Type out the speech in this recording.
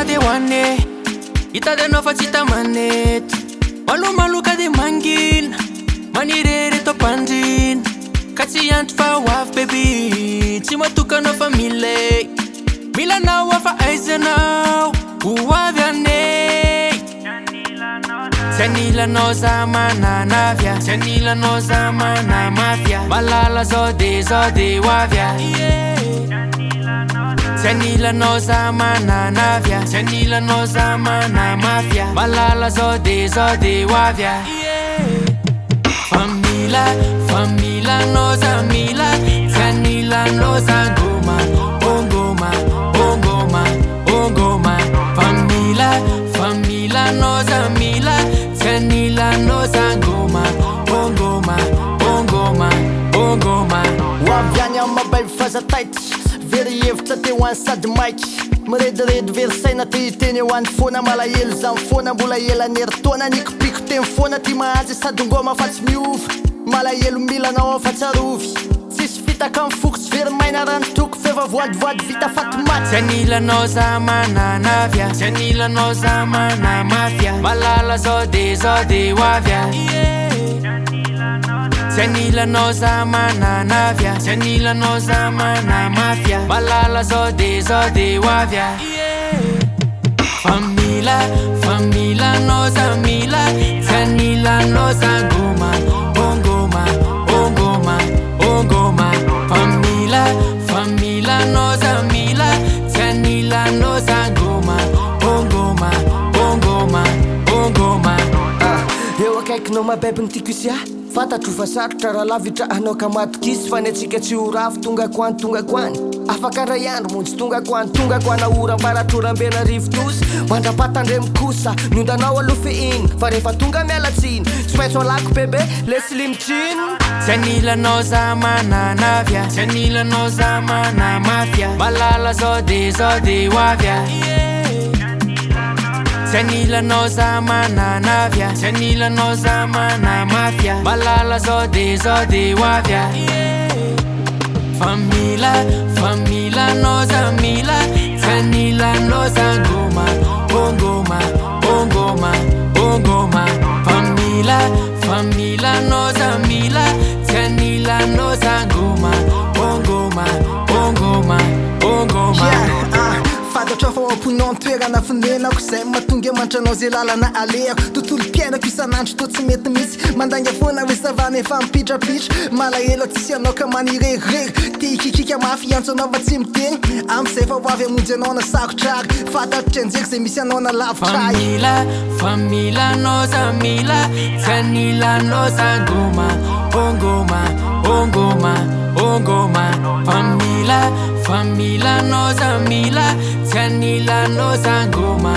de hoane hitady anao fa tsy hita maneto malomaloka de mangina manirery to pandrina ka tsy antry fa ho avy baby tsy matokanao fa milanao afa aizanao ho avy anay tsy anilanao za mananavya tsy anilanao za manamafya malala zao de ho avya tsy anilanao za mananavya tsy anilanao za manamafya malala zao de ho avya famila no za mila tsy anilanao za ngoma famila no za mila tsy anilanao za ngoma hoavy any amy mababy fazataity very hevitra te hoany sady maiky mirediredy very saina te hiteny eo any foana malahelo za mifona mbola elaneritaona nikopiko temy foana ty mahazy sady ngoma fa tsy miova malahelo milanao afa tsarovy tsisy fitaka amy fokotsy very maina rano toko feva voadivoady vita fatimaty tsy anilanao za mananavya tsy anilanao za manamafya malala zao de ho avya tsy anilanao za mananavya tsy anilanao za manamafya malala zao de ho avya famila no za mila tsy anilanao za ngoma famila no za mila tsy anilanao za ngoma eo akaikinao mababy ny tiako isy fantatro fa sarotra raha lavitra anao ka matokisy fa ny atsika tsy ho rafy tongako any afaka ray andro monjy tongako any ora-mbaratrorambena rivotosy mandrapatandre mikosa nondanao aloha iny fa rehefa tonga mialatsiny tsy maintsy alako bebe lesy limitriny tsy anilanao za mananavya tsy anilanao za manamafya malala zao de ho avya tsy anilanao za mananavya tsy anilanao za manamafya malala zao de ho avya famila no za mila tsy anilanao za ngoma famila no za mila tsy anilanao za ngoma fantatra fa amponao toerana fonenako zay mahatonga mantranao zay lalana alehako tontolo mpiainako isanandro to tsy mety misy mandanga foana hoe savana efa mipitrapitra malahelo tsisy anao ka manirerirary ty ikikika mafy antso anao fa tsy miteny am'izay fa hoavy amonjy anao na sarotrary fantatry anjeky zay misy anao na lavitray famila no za mila tsy anilanao za ngoma famila no za mila tsy anilanao za ngoma